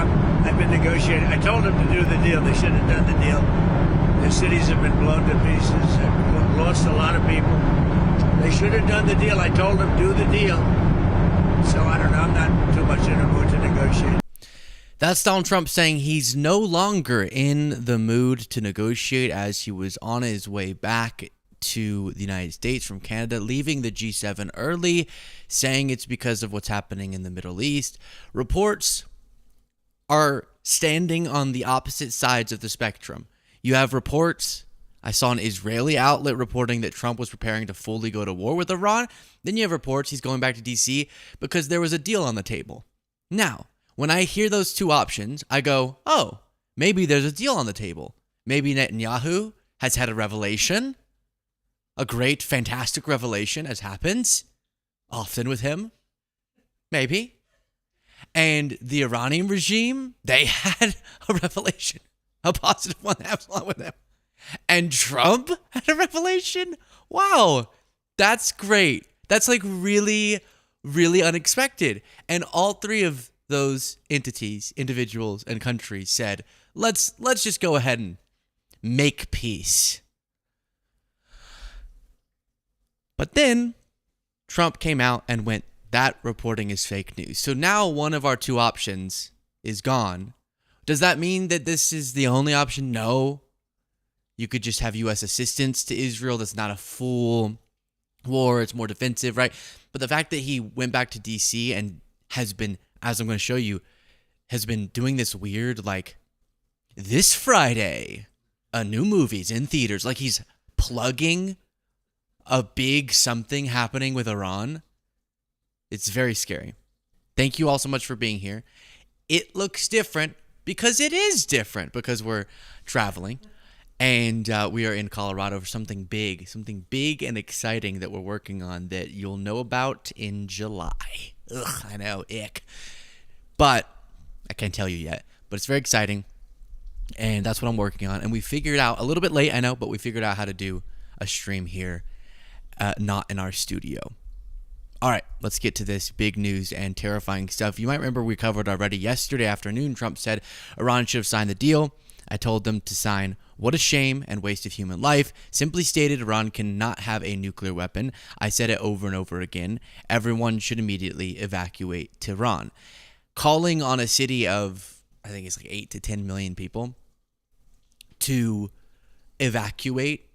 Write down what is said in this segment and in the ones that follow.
I've been negotiating. I told them to do the deal. They should have done the deal. The cities have been blown to pieces. Have lost a lot of people. They should have done the deal. I told them do the deal. So I don't know. I'm not too much in a mood to negotiate. That's Donald Trump saying he's no longer in the mood to negotiate as he was on his way back to the United States from Canada, leaving the G7 early, saying it's because of what's happening in the Middle East. Reports are standing on the opposite sides of the spectrum. You have reports. I saw an Israeli outlet reporting that Trump was preparing to fully go to war with Iran. Then you have reports he's going back to D.C. because there was a deal on the table. Now, when I hear those two options, I go, oh, maybe there's a deal on the table. Maybe Netanyahu has had a revelation. A great, fantastic revelation, as happens often with him. Maybe. And the Iranian regime, they had a revelation. A positive one that happens along with him. And Trump had a revelation? Wow. That's great. That's like really, really unexpected. And all three of those entities, individuals, and countries said, let's just go ahead and make peace. But then Trump came out and went, that reporting is fake news. So now one of our two options is gone. Does that mean that this is the only option? No. You could just have U.S. assistance to Israel. That's not a full war. It's more defensive, right? But the fact that he went back to D.C. and has been, as I'm going to show you, has been doing this weird, like, this Friday, a new movie's in theaters. Like he's plugging a big something happening with Iran. It's very scary. Thank you all so much for being here. It looks different because it is different because we're traveling and we are in Colorado for something big and exciting that we're working on that you'll know about in July. Ugh, I know, ick. But I can't tell you yet, but it's very exciting. And that's what I'm working on. And we figured out, a little bit late, I know, but we figured out how to do a stream here, not in our studio. All right, let's get to this big news and terrifying stuff. You might remember we covered already yesterday afternoon. Trump said Iran should have signed the deal. I told them to sign. What a shame and waste of human life. Simply stated, Iran cannot have a nuclear weapon. I said it over and over again. Everyone should immediately evacuate Tehran. Calling on a city of, I think it's like 8 to 10 million people to evacuate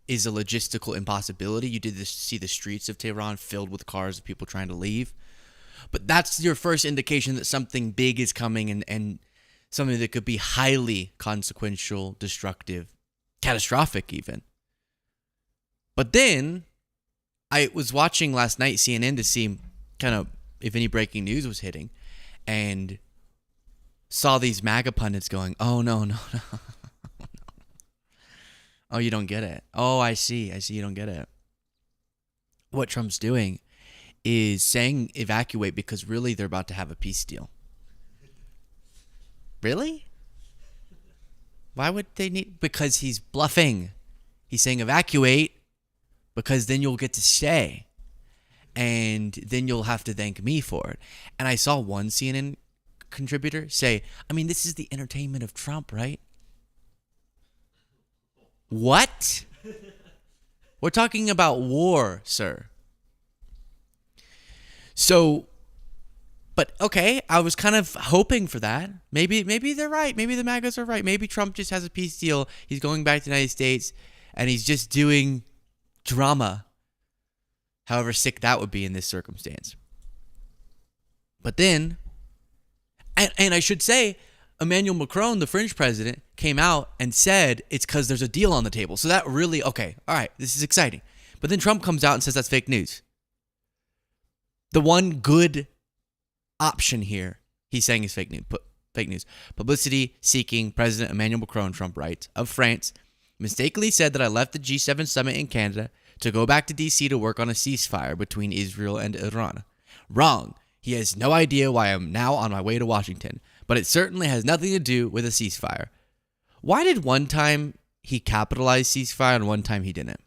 is a logistical impossibility. You did see the streets of Tehran filled with cars of people trying to leave. But that's your first indication that something big is coming and something that could be highly consequential, destructive, catastrophic even. But then I was watching last night CNN to see kind of if any breaking news was hitting and saw these MAGA pundits going, oh, no. Oh, you don't get it. Oh, I see. You don't get it. What Trump's doing is saying evacuate because really they're about to have a peace deal. Really? Why would they need? Because he's bluffing. He's saying evacuate because then you'll get to stay. And then you'll have to thank me for it. And I saw one CNN contributor say, I mean, this is the entertainment of Trump, right? What? We're talking about war, sir. So, but okay, I was kind of hoping for that. Maybe they're right. Maybe the MAGAs are right. Maybe Trump just has a peace deal. He's going back to the United States and he's just doing drama. However sick that would be in this circumstance. But then, and I should say, Emmanuel Macron, the French president, came out and said it's because there's a deal on the table. So that really, okay, all right, this is exciting. But then Trump comes out and says that's fake news. The one good option here, he's saying is fake news. Fake news. Publicity-seeking President Emmanuel Macron, Trump writes, of France, mistakenly said that I left the G7 summit in Canada to go back to D.C. to work on a ceasefire between Israel and Iran. Wrong. He has no idea why I'm now on my way to Washington. But it certainly has nothing to do with a ceasefire. Why did one time he capitalize ceasefire and one time he didn't?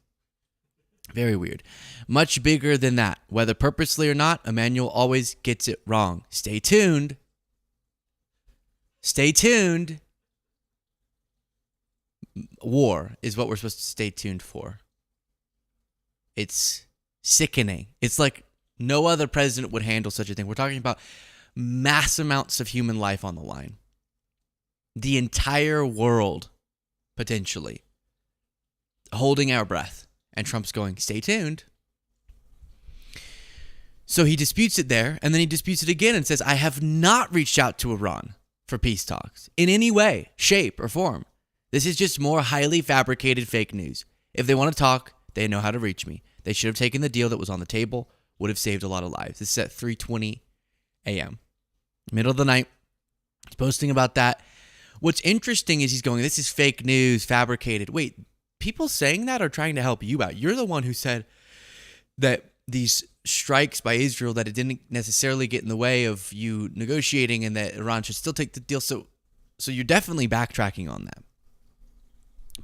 Very weird. Much bigger than that. Whether purposely or not, Emmanuel always gets it wrong. Stay tuned. Stay tuned. War is what we're supposed to stay tuned for. It's sickening. It's like no other president would handle such a thing. We're talking about mass amounts of human life on the line. The entire world, potentially, holding our breath. And Trump's going, stay tuned. So he disputes it there, and then he disputes it again and says, I have not reached out to Iran for peace talks in any way, shape, or form. This is just more highly fabricated fake news. If they want to talk, they know how to reach me. They should have taken the deal that was on the table, would have saved a lot of lives. This is at 3:20 a.m. Middle of the night. He's posting about that. What's interesting is he's going, this is fake news, fabricated. Wait, people saying that are trying to help you out. You're the one who said that these strikes by Israel, that it didn't necessarily get in the way of you negotiating and that Iran should still take the deal. So you're definitely backtracking on that.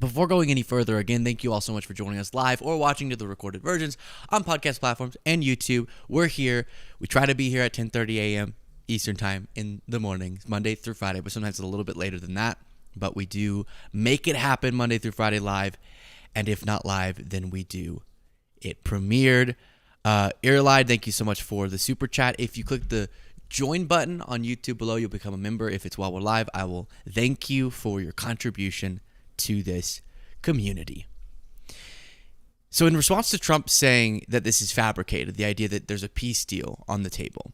Before going any further, again, thank you all so much for joining us live or watching to the recorded versions on podcast platforms and YouTube. We're here. We try to be here at 10:30 a.m. Eastern time in the mornings, Monday through Friday, but sometimes it's a little bit later than that. But we do make it happen Monday through Friday live. And if not live, then we do it premiered. Earlide, thank you so much for the super chat. If you click the join button on YouTube below, you'll become a member. If it's while we're live, I will thank you for your contribution to this community. So in response to Trump saying that this is fabricated, the idea that there's a peace deal on the table,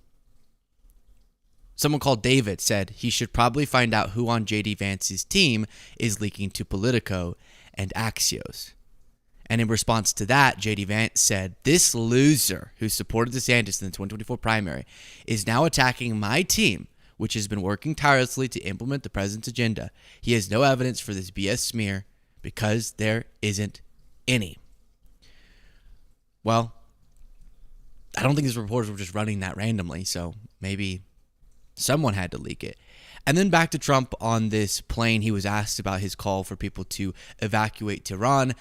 someone called David said he should probably find out who on J.D. Vance's team is leaking to Politico and Axios. And in response to that, J.D. Vance said, this loser who supported DeSantis in the 2024 primary is now attacking my team, which has been working tirelessly to implement the president's agenda. He has no evidence for this BS smear because there isn't any. Well, I don't think these reporters were just running that randomly, so maybe someone had to leak it. And then back to Trump on this plane. He was asked about his call for people to evacuate Tehran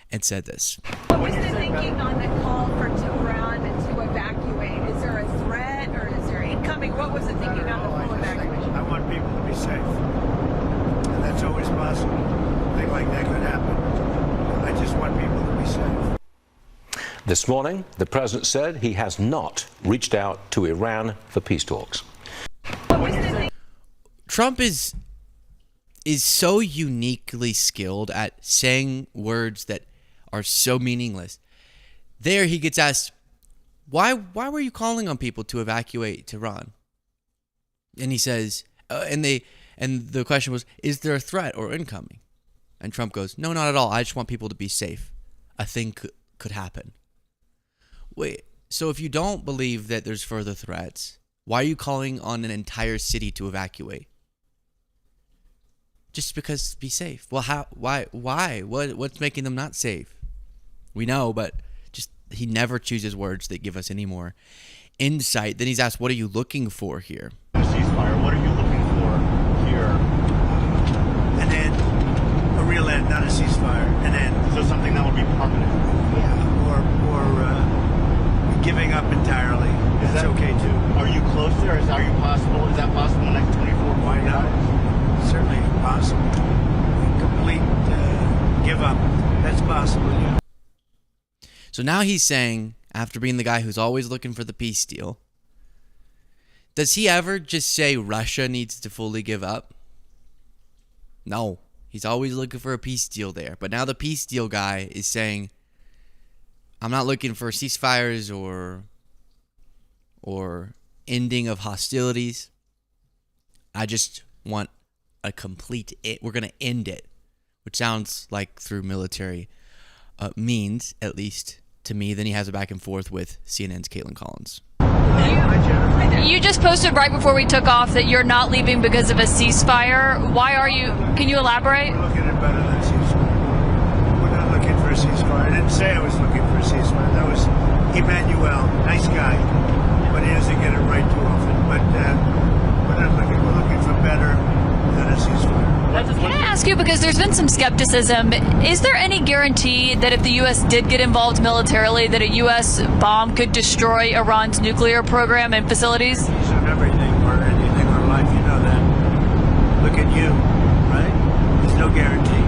and said this. What was the thinking on the call for Tehran to evacuate? Is there a threat or is there incoming? What was the thinking on the full evacuation? I want people to be safe. And that's always possible. A thing like that could happen. I just want people to be safe. This morning, the president said he has not reached out to Iran for peace talks. Trump is so uniquely skilled at saying words that are so meaningless. There he gets asked, why were you calling on people to evacuate Tehran? And he says, and the question was, is there a threat or incoming? And Trump goes, no, not at all. I just want people to be safe. A thing could happen. Wait, so if you don't believe that there's further threats, why are you calling on an entire city to evacuate? Just because be safe. Well, how? Why? What's making them not safe? We know, but just he never chooses words that give us any more insight. Then he's asked, what are you looking for here? A ceasefire. What are you looking for here? An end. A real end, not a ceasefire. An end. So something that would be permanent. Yeah. Or giving up entirely. Is That's that okay too. Are you close there? Is that possible in the next 24 Why not? hours? Certainly possible. Complete give up. That's possible, yeah. So now he's saying, after being the guy who's always looking for the peace deal, does he ever just say Russia needs to fully give up? No. He's always looking for a peace deal there. But now the peace deal guy is saying, I'm not looking for ceasefires or ending of hostilities. I just want a complete it. We're going to end it, which sounds like through military means, at least to me. Then he has a back and forth with CNN's Caitlin Collins. You just posted right before we took off that you're not leaving because of a ceasefire. Why are you? Can you elaborate? We're looking at better than ceasefire. We're not looking for a ceasefire. I didn't say I was looking for a ceasefire. That was Emmanuel, nice guy, but he doesn't get it right too often. But we're not looking. We're looking for better than a ceasefire. Can I ask you, because there's been some skepticism, is there any guarantee that if the U.S. did get involved militarily, that a U.S. bomb could destroy Iran's nuclear program and facilities? Of everything or anything or life, you know that. look at you, right? There's no guarantee.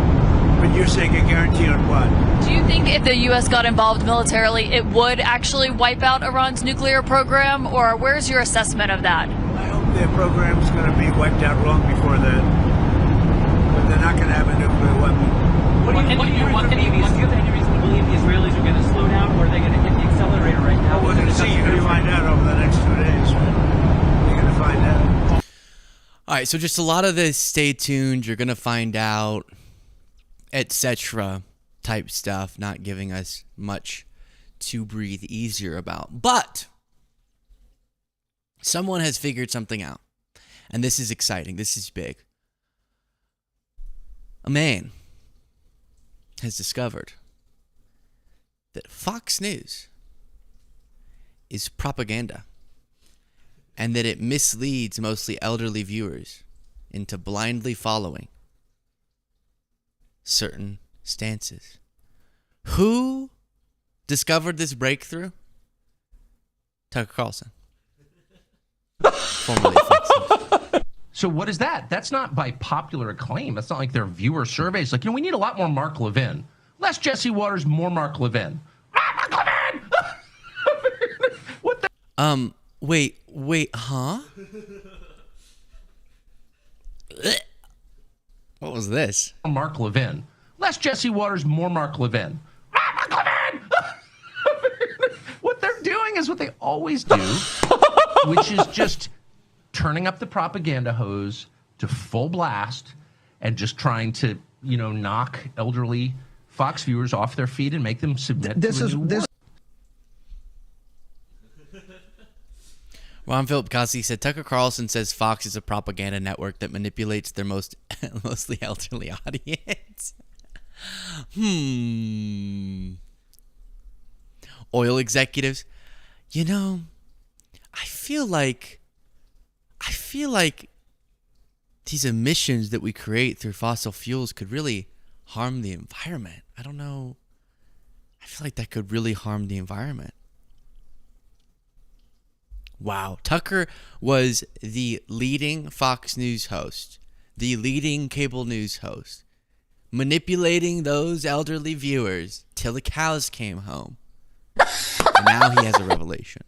But you're saying a guarantee on what? Do you think if the U.S. got involved militarily, it would actually wipe out Iran's nuclear program, or where's your assessment of that? I hope their program's going to be wiped out long before that. But they're not going to have a nuclear weapon. Do you have any reason to believe the Israelis are going to slow down, or are they going to hit the accelerator right now? We're going to see. You're going to find out over the next 2 days. Right? You're going to find out. All right, so just a lot of this, stay tuned, you're going to find out, etc. type stuff, not giving us much to breathe easier about. But someone has figured something out, and this is exciting. This is big. A man has discovered that Fox News is propaganda, and that it misleads mostly elderly viewers into blindly following certain stances. Who discovered this breakthrough? Tucker Carlson. Formerly Fox News. So what is that? That's not by popular acclaim. That's not like their viewer surveys. Like, we need a lot more Mark Levin. Less Jesse Waters, more Mark Levin. Mark Levin! What the? Wait, huh? What was this? Mark Levin. Less Jesse Waters, more Mark Levin. Mark Levin! What they're doing is what they always do, which is just turning up the propaganda hose to full blast and just trying to, knock elderly Fox viewers off their feet and make them submit to a new war. Ron Philip Cossi said Tucker Carlson says Fox is a propaganda network that manipulates their mostly elderly audience. Oil executives. I feel like these emissions that we create through fossil fuels could really harm the environment. I don't know. I feel like that could really harm the environment. Wow. Tucker was the leading Fox News host, the leading cable news host, manipulating those elderly viewers till the cows came home. And now he has a revelation.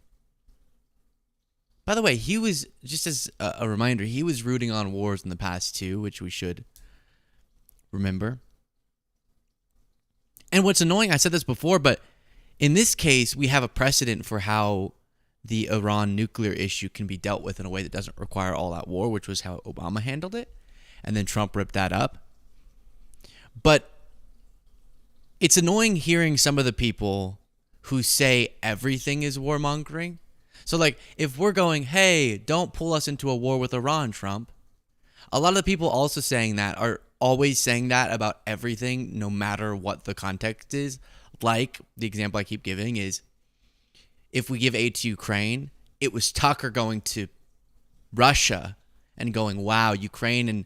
By the way, he was, just as a reminder, he was rooting on wars in the past too, which we should remember. And what's annoying, I said this before, but in this case, we have a precedent for how the Iran nuclear issue can be dealt with in a way that doesn't require all-out war, which was how Obama handled it. And then Trump ripped that up. But it's annoying hearing some of the people who say everything is warmongering. So, like, if we're going, hey, don't pull us into a war with Iran, Trump, a lot of the people also saying that are always saying that about everything, no matter what the context is. Like, the example I keep giving is, if we give aid to Ukraine, it was Tucker going to Russia and going, wow, Ukraine and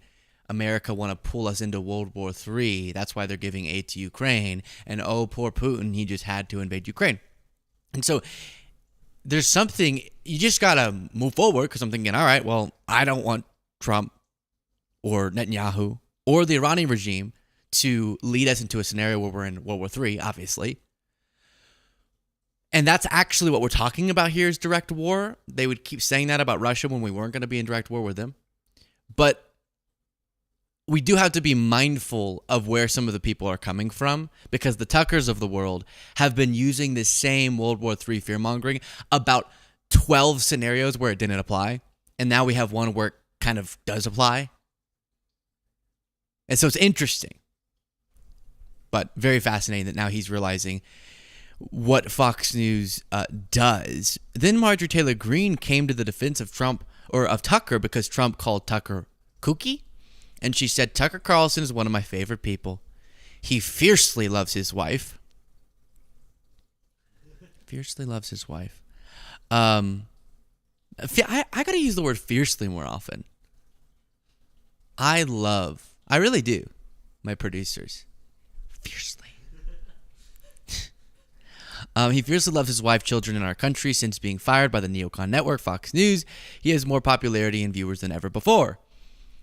America want to pull us into World War III. That's why they're giving aid to Ukraine. And oh, poor Putin, he just had to invade Ukraine. And so there's something, you just got to move forward, because I'm thinking, all right, well, I don't want Trump or Netanyahu or the Iranian regime to lead us into a scenario where we're in World War III, obviously. And that's actually what we're talking about here is direct war. They would keep saying that about Russia when we weren't going to be in direct war with them. But we do have to be mindful of where some of the people are coming from, because the Tuckers of the world have been using this same World War III fear-mongering about 12 scenarios where it didn't apply. And now we have one where it kind of does apply. And so it's interesting, but very fascinating that now he's realizing what Fox News does. Then Marjorie Taylor Greene came to the defense of Trump, or of Tucker, because Trump called Tucker kooky. And she said, Tucker Carlson is one of my favorite people. He fiercely loves his wife. Fiercely loves his wife. I got to use the word fiercely more often. I really do, my producers. Fiercely. He fiercely loves his wife, children, and our country. Since being fired by the neocon network Fox News, he has more popularity and viewers than ever before.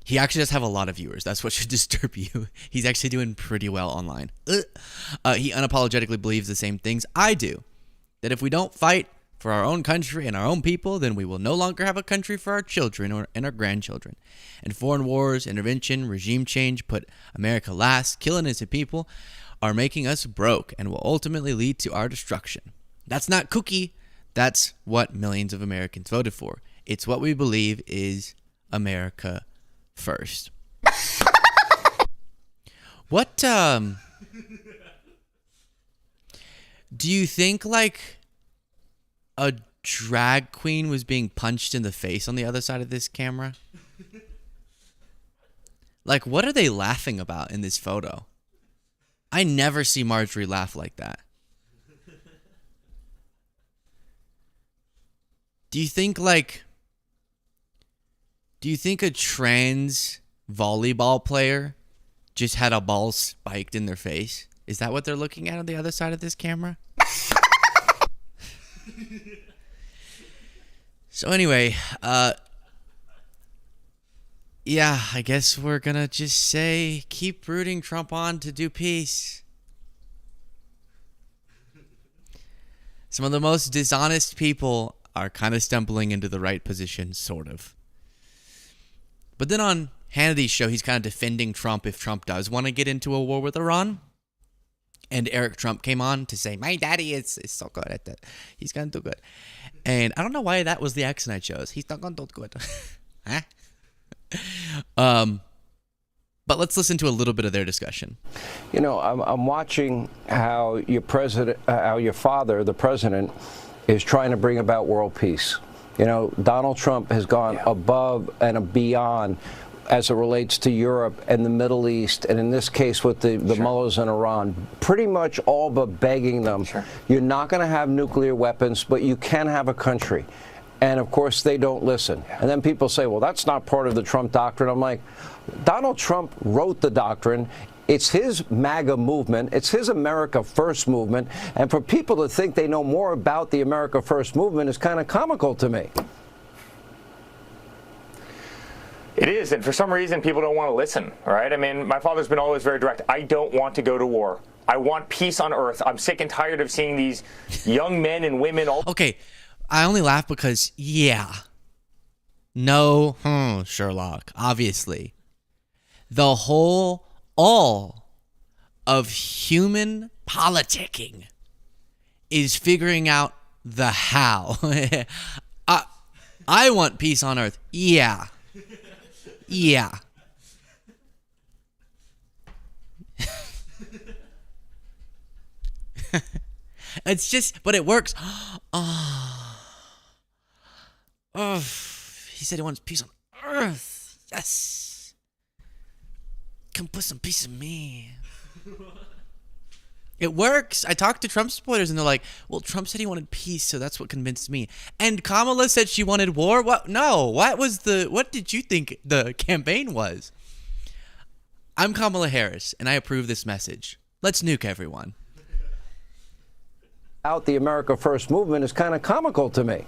He actually does have a lot of viewers. That's what should disturb you. He's actually doing pretty well online. He unapologetically believes the same things I do. That if we don't fight for our own country and our own people, then we will no longer have a country for our children and our grandchildren. And foreign wars, intervention, regime change put America last, killing innocent people, are making us broke and will ultimately lead to our destruction. That's not kooky. That's what millions of Americans voted for. It's what we believe is America first. What, do you think, like, a drag queen was being punched in the face on the other side of this camera? Like, what are they laughing about in this photo? I never see Marjorie laugh like that. Do you think a trans volleyball player just had a ball spiked in their face? Is that what they're looking at on the other side of this camera? So anyway, yeah, I guess we're gonna just say keep rooting Trump on to do peace. Some of the most dishonest people are kind of stumbling into the right position, sort of. But then on Hannity's show, he's kind of defending Trump if Trump does want to get into a war with Iran. And Eric Trump came on to say, my daddy is so good at that. He's going to do good. And I don't know why that was the accent I chose. He's not going to do good. Huh? But let's listen to a little bit of their discussion. You know, I'm watching how your father, the president, is trying to bring about world peace. You know, Donald Trump has gone above and beyond as it relates to Europe and the Middle East, and in this case with the mullahs in Iran, pretty much all but begging them, you're not going to have nuclear weapons, but you can have a country. And of course, they don't listen. And then people say, well, that's not part of the Trump doctrine. I'm like, Donald Trump wrote the doctrine. It's his MAGA movement. It's his America First movement. And for people to think they know more about the America First movement is kind of comical to me. It is, and for some reason, people don't want to listen, all right? I mean, my father's been always very direct. I don't want to go to war. I want peace on earth. I'm sick and tired of seeing these young men and women all... Okay, I only laugh because, yeah. No, Sherlock, obviously. All of human politicking is figuring out the how. I want peace on earth. Yeah. Yeah. It's just, but it works. He said he wants peace on earth. Yes. Come put some peace in me. It works. I talked to Trump supporters and they're like, well, Trump said he wanted peace, so that's what convinced me. And Kamala said she wanted war? What? No. What did you think the campaign was? I'm Kamala Harris, and I approve this message. Let's nuke everyone. Out the America First movement is kind of comical to me.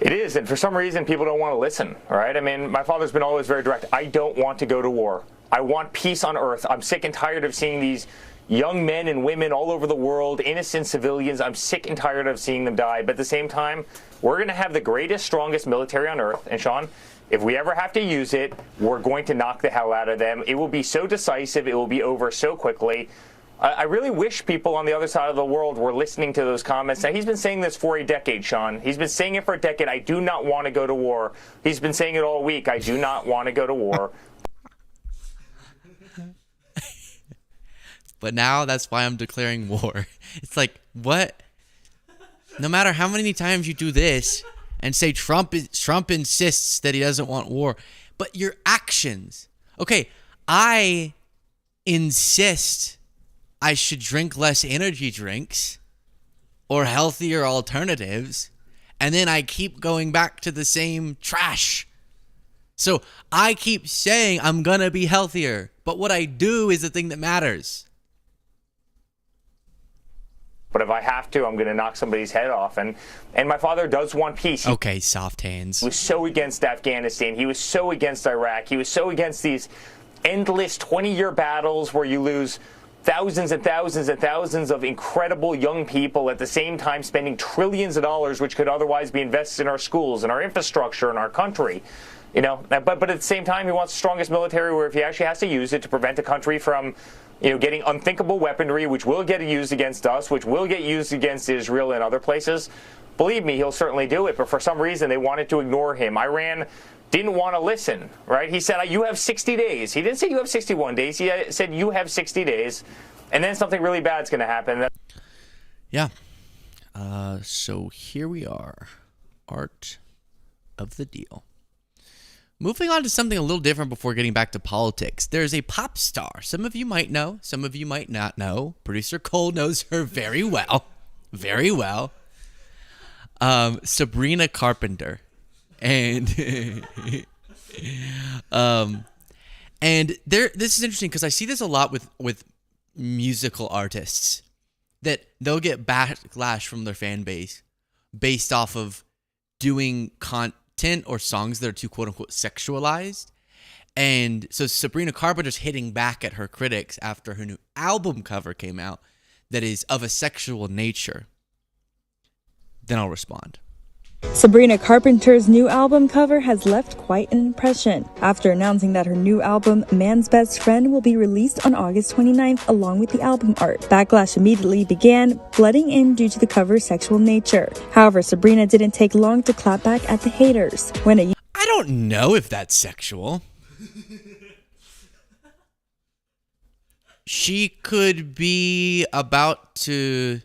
It is, and for some reason, people don't want to listen, all right? I mean, my father's been always very direct. I don't want to go to war. I want peace on earth. I'm sick and tired of seeing these young men and women all over the world, innocent civilians. I'm sick and tired of seeing them die. But at the same time, we're going to have the greatest, strongest military on earth. And Sean, if we ever have to use it, we're going to knock the hell out of them. It will be so decisive. It will be over so quickly. I really wish people on the other side of the world were listening to those comments. Now, he's been saying this for a decade, Sean. He's been saying it for a decade. I do not want to go to war. He's been saying it all week. I do not want to go to war. But now that's why I'm declaring war. It's like, what? No matter how many times you do this and say Trump insists that he doesn't want war, but your actions. Okay, I insist I should drink less energy drinks or healthier alternatives, and then I keep going back to the same trash. So I keep saying I'm gonna be healthier, but what I do is the thing that matters. But if I have to, I'm going to knock somebody's head off. And my father does want peace. Okay, soft hands. He was so against Afghanistan. He was so against Iraq. He was so against these endless 20-year battles where you lose thousands and thousands and thousands of incredible young people at the same time spending trillions of dollars, which could otherwise be invested in our schools and our infrastructure in our country. You know, but at the same time, he wants the strongest military where if he actually has to use it to prevent a country from, you know, getting unthinkable weaponry, which will get used against us, which will get used against Israel and other places, believe me, he'll certainly do it. But for some reason, they wanted to ignore him. Iran didn't want to listen, right? He said, you have 60 days. He didn't say you have 61 days. He said you have 60 days, and then something really bad's going to happen. Yeah. So here we are. Art of the deal. Moving on to something a little different before getting back to politics. There's a pop star. Some of you might know. Some of you might not know. Producer Cole knows her very well. Very well. Sabrina Carpenter. And this is interesting because I see this a lot with musical artists, that they'll get backlash from their fan base based off of doing content or songs that are too quote-unquote sexualized. And so Sabrina Carpenter's hitting back at her critics after her new album cover came out that is of a sexual nature. Then I'll respond. Sabrina Carpenter's new album cover has left quite an impression. After announcing that her new album, Man's Best Friend, will be released on August 29th along with the album art, backlash immediately began flooding in due to the cover's sexual nature. However, Sabrina didn't take long to clap back at the haters. I don't know if that's sexual. She could be about to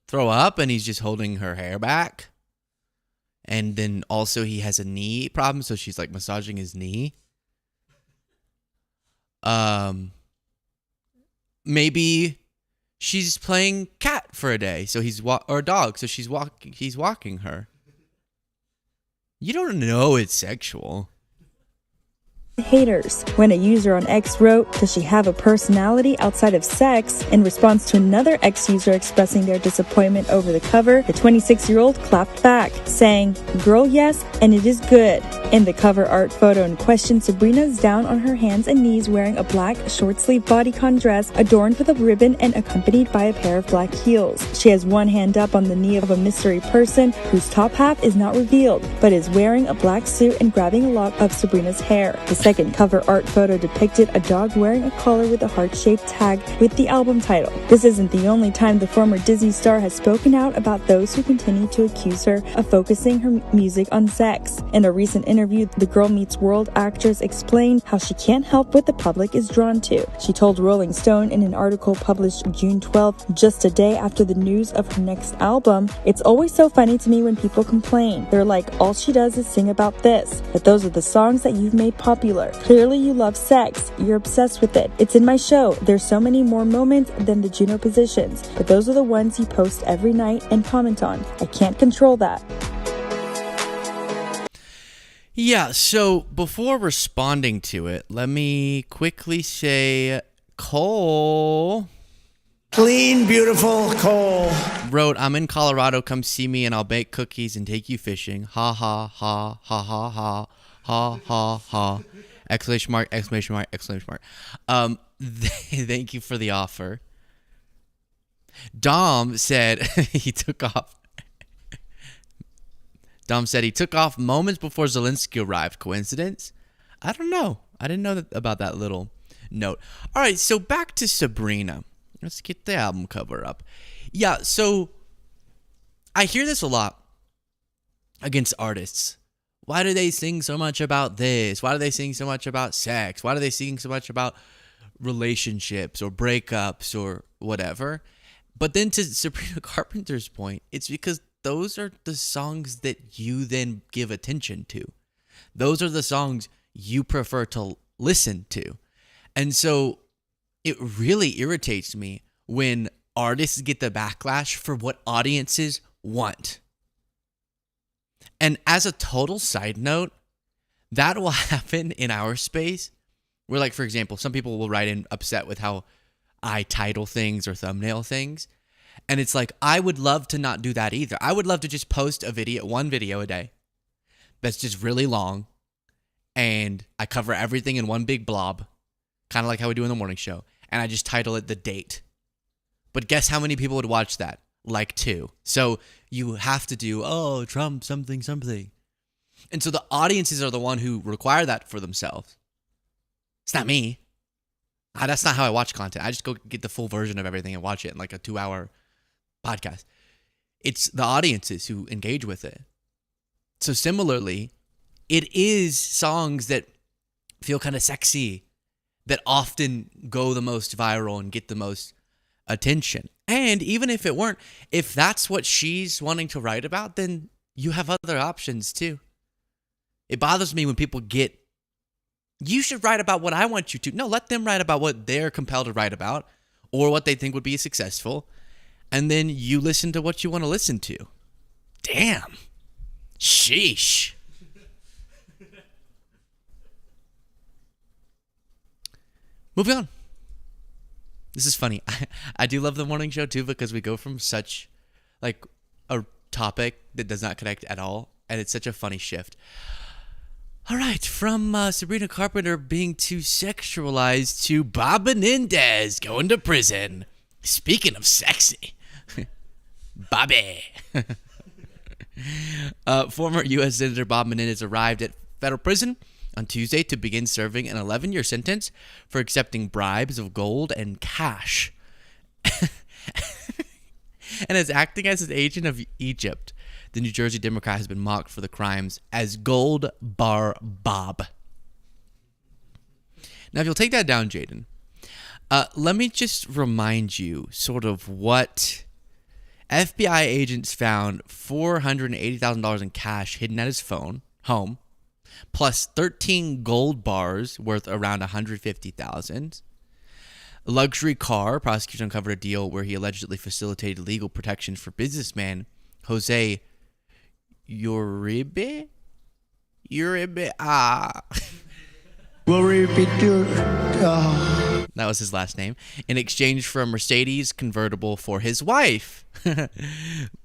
throw up and he's just holding her hair back. And then also he has a knee problem, so she's like massaging his knee. Maybe she's playing cat for a day, so or dog, so he's walking her. You don't know it's sexual. Haters. When a user on X wrote, "Does she have a personality outside of sex?" in response to another X user expressing their disappointment over the cover, the 26-year-old clapped back, saying, "Girl, yes, and it is good." In the cover art photo in question, Sabrina's down on her hands and knees wearing a black short-sleeve bodycon dress adorned with a ribbon and accompanied by a pair of black heels. She has one hand up on the knee of a mystery person whose top half is not revealed, but is wearing a black suit and grabbing a lock of Sabrina's hair. The second cover art photo depicted a dog wearing a collar with a heart-shaped tag with the album title. This isn't the only time the former Disney star has spoken out about those who continue to accuse her of focusing her music on sex. In a recent interview, the Girl Meets World actress explained how she can't help what the public is drawn to. She told Rolling Stone in an article published June 12th, just a day after the news of her next album, "It's always so funny to me when people complain. They're like, all she does is sing about this. But those are the songs that you've made popular. Clearly you love sex. You're obsessed with it. It's in my show. There's so many more moments than the Juno positions. But those are the ones you post every night and comment on. I can't control that." Yeah, so before responding to it, let me quickly say Cole. Clean, beautiful Cole wrote, "I'm in Colorado. Come see me and I'll bake cookies and take you fishing. Ha ha ha ha ha ha ha ha ha. Exclamation mark, exclamation mark, exclamation mark." Thank you for the offer. Dom said he took off. Dom said he took off moments before Zelensky arrived. Coincidence? I don't know. I didn't know about that little note. All right, so back to Sabrina. Let's get the album cover up. Yeah, so I hear this a lot against artists. Why do they sing so much about this? Why do they sing so much about sex? Why do they sing so much about relationships or breakups or whatever? But then to Sabrina Carpenter's point, it's because those are the songs that you then give attention to. Those are the songs you prefer to listen to. And so it really irritates me when artists get the backlash for what audiences want. And as a total side note, that will happen in our space where, like, for example, some people will write in upset with how I title things or thumbnail things. And it's like, I would love to not do that either. I would love to just post one video a day that's just really long, and I cover everything in one big blob, kind of like how we do in the morning show, and I just title it The Date. But guess how many people would watch that? Like 2. So you have to do, Trump something, something. And so the audiences are the one who require that for themselves. It's not me. That's not how I watch content. I just go get the full version of everything and watch it in like a 2-hour podcast. It's the audiences who engage with it. So similarly, it is songs that feel kind of sexy that often go the most viral and get the most attention. And even if it weren't, if that's what she's wanting to write about, then you have other options too. It bothers me when people you should write about what I want you to. No, let them write about what they're compelled to write about or what they think would be successful. And then you listen to what you want to listen to. Damn. Sheesh. Moving on. This is funny. I do love the morning show too, because we go from such like a topic that does not connect at all. And it's such a funny shift. All right, from Sabrina Carpenter being too sexualized to Bob Menendez going to prison. Speaking of sexy, Bobby. Former U.S. Senator Bob Menendez arrived at federal prison on Tuesday to begin serving an 11-year sentence for accepting bribes of gold and cash. And as acting as an agent of Egypt. The New Jersey Democrat has been mocked for the crimes as Gold Bar Bob. Now, if you'll take that down, Jaden, let me just remind you sort of what FBI agents found $480,000 in cash hidden at his home, plus 13 gold bars worth around $150,000. A luxury car. Prosecutors uncovered a deal where he allegedly facilitated legal protections for businessman Jose Uribe? That was his last name. In exchange for a Mercedes convertible for his wife.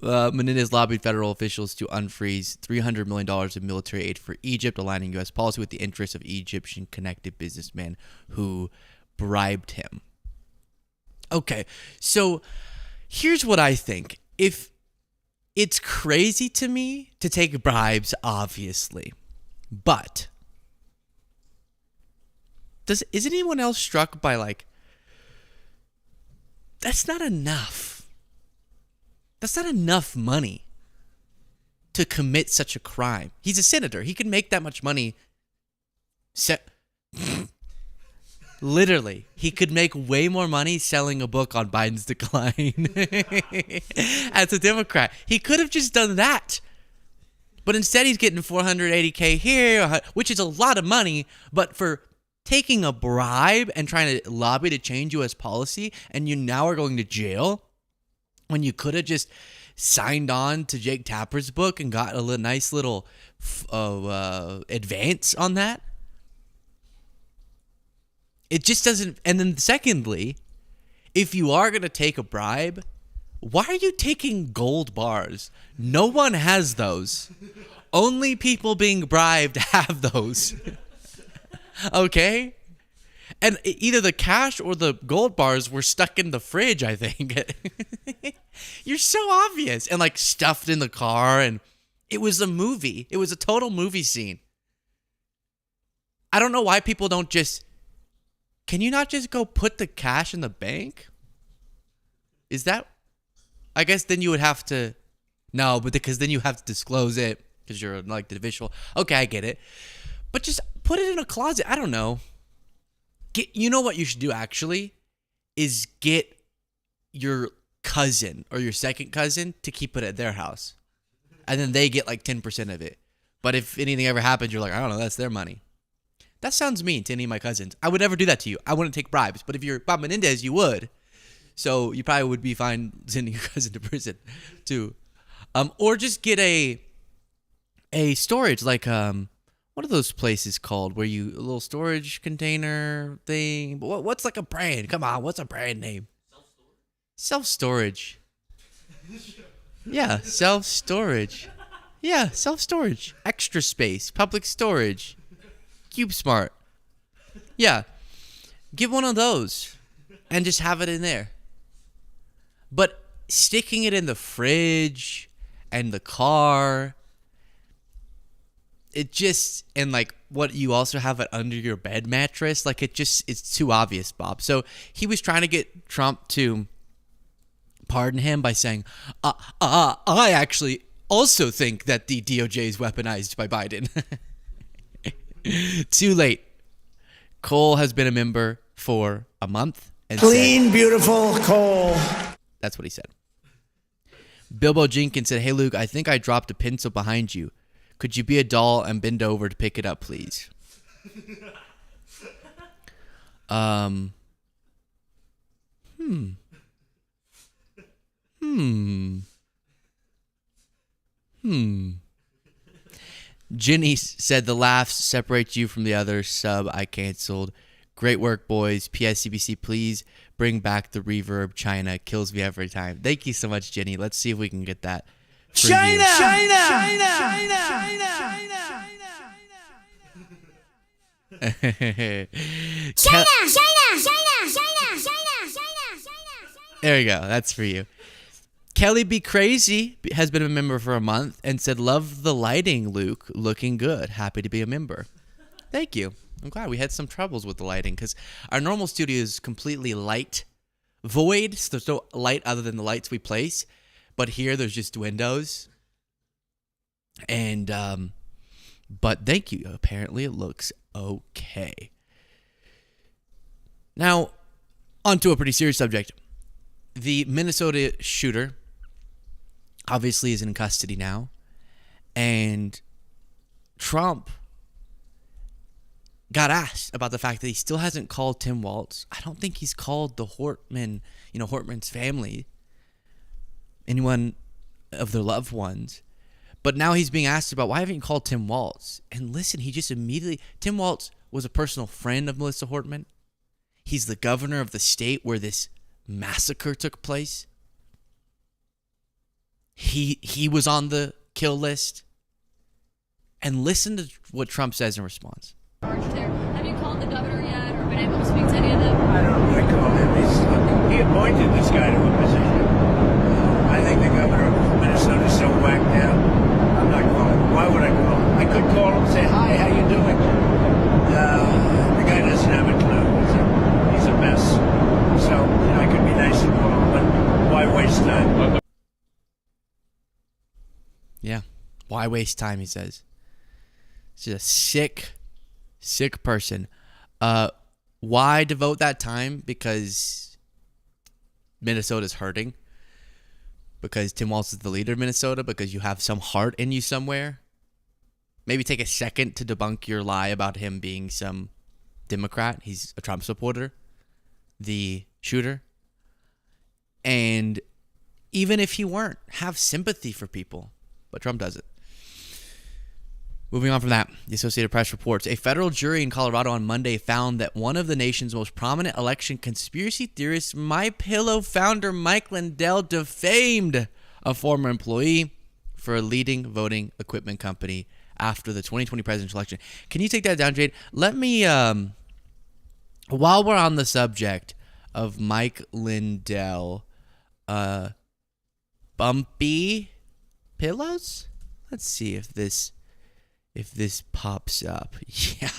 Menendez lobbied federal officials to unfreeze $300 million of military aid for Egypt, aligning U.S. policy with the interests of Egyptian-connected businessmen who bribed him. Okay, so here's what I think. It's crazy to me to take bribes, obviously, but is anyone else struck by like, that's not enough. That's not enough money to commit such a crime. He's a senator. He can make that much money. Literally, he could make way more money selling a book on Biden's decline as a Democrat. He could have just done that. But instead, he's getting $480K here, which is a lot of money. But for taking a bribe and trying to lobby to change U.S. policy, and you now are going to jail when you could have just signed on to Jake Tapper's book and got a nice little advance on that. It just doesn't. And then secondly, if you are going to take a bribe, why are you taking gold bars? No one has those. Only people being bribed have those. Okay? And either the cash or the gold bars were stuck in the fridge, I think. You're so obvious. And like stuffed in the car. And it was a movie. It was a total movie scene. I don't know why people don't just... Can you not just go put the cash in the bank? Is that... I guess then you would have to... No, but because then you have to disclose it because you're like the official. Okay, I get it. But just put it in a closet. I don't know. You know what you should do actually is get your cousin or your second cousin to keep it at their house. And then they get like 10% of it. But if anything ever happens, you're like, I don't know, that's their money. That sounds mean to any of my cousins. I would never do that to you. I wouldn't take bribes. But if you're Bob Menendez, you would. So you probably would be fine sending your cousin to prison too. Or just get a storage, like what are those places called where you a little storage container thing? What's like a brand? Come on, what's a brand name? Self-storage. Yeah, self-storage. Yeah, self-storage. Extra space. Public storage. CubeSmart. Yeah. Get one of those and just have it in there. But sticking it in the fridge and the car, it just, and like what you also have it under your bed mattress, like it's too obvious, Bob. So he was trying to get Trump to pardon him by saying, I actually also think that the DOJ is weaponized by Biden. Too late. Cole has been a member for a month. And Clean, beautiful Cole. That's what he said. Bilbo Jenkins said, "Hey, Luke, I think I dropped a pencil behind you. Could you be a doll and bend over to pick it up, please?" Jenny said, "The laughs separate you from the other sub I canceled. Great work, boys. PSCBC, please bring back the reverb. China kills me every time." Thank you so much, Jenny. Let's see if we can get that. China! There you go. That's for you. Kelly Be Crazy has been a member for a month and said, "Love the lighting, Luke. Looking good. Happy to be a member." Thank you. I'm glad. We had some troubles with the lighting because our normal studio is completely light void. So there's no light other than the lights we place. But here there's just windows. And, but thank you. Apparently it looks okay. Now, on to a pretty serious subject. The Minnesota shooter obviously is in custody now. And Trump got asked about the fact that he still hasn't called Tim Walz. I don't think he's called the Hortman, Hortman's family, anyone of their loved ones. But now he's being asked about, why haven't you called Tim Walz? And listen, he just immediately, Tim Walz was a personal friend of Melissa Hortman. He's the governor of the state where this massacre took place. He was on the kill list. And listen to what Trump says in response. Have you called the governor yet or been able to speak to any of them? I don't know. I called him. He appointed this guy to a position. I think the governor of Minnesota is so whacked out. I'm not calling him. Why would I call him? I could call him and say, "Hi, how you doing?" The guy doesn't have a clue. He's a mess. So I could be nice and call him, but why waste time? Yeah. Why waste time, he says. He's a sick person. Why devote that time? Because Minnesota's hurting. Because Tim Walz is the leader of Minnesota. Because you have some heart in you somewhere. Maybe take a second to debunk your lie about him being some Democrat. He's a Trump supporter. The shooter. And even if he weren't, have sympathy for people. But Trump does it. Moving on from that, the Associated Press reports, a federal jury in Colorado on Monday found that one of the nation's most prominent election conspiracy theorists, MyPillow founder Mike Lindell, defamed a former employee for a leading voting equipment company after the 2020 presidential election. Can you take that down, Jade? Let me, while we're on the subject of Mike Lindell, bumpy pillows? Let's see if this pops up. Yeah.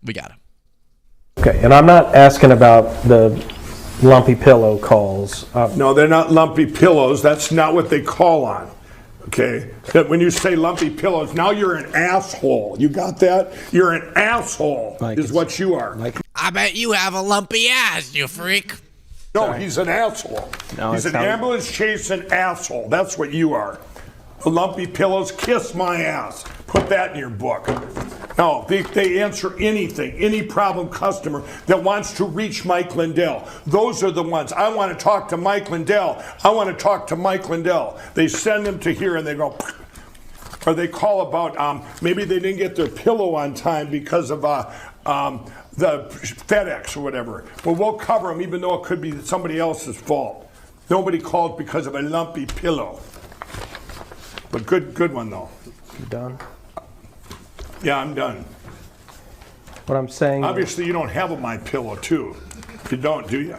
We got him. Okay, and I'm not asking about the lumpy pillow calls. No, they're not lumpy pillows. That's not what they call on. Okay? When you say lumpy pillows, now you're an asshole. You got that? You're an asshole, is what you are. I bet you have a lumpy ass, you freak. No, Sorry. he's an asshole. No, he's an ambulance chasing asshole. That's what you are. The lumpy pillows, kiss my ass. Put that in your book. No, they answer anything, any problem customer that wants to reach Mike Lindell. Those are the ones. I want to talk to Mike Lindell. I want to talk to Mike Lindell. They send them to here and they go, or they call about maybe they didn't get their pillow on time because of the FedEx or whatever. Well, we'll cover them even though it could be somebody else's fault. Nobody called because of a lumpy pillow. But good one, though. You done? Yeah, I'm done. What I'm saying. Obviously, you don't have a my pillow, too. You don't, do you?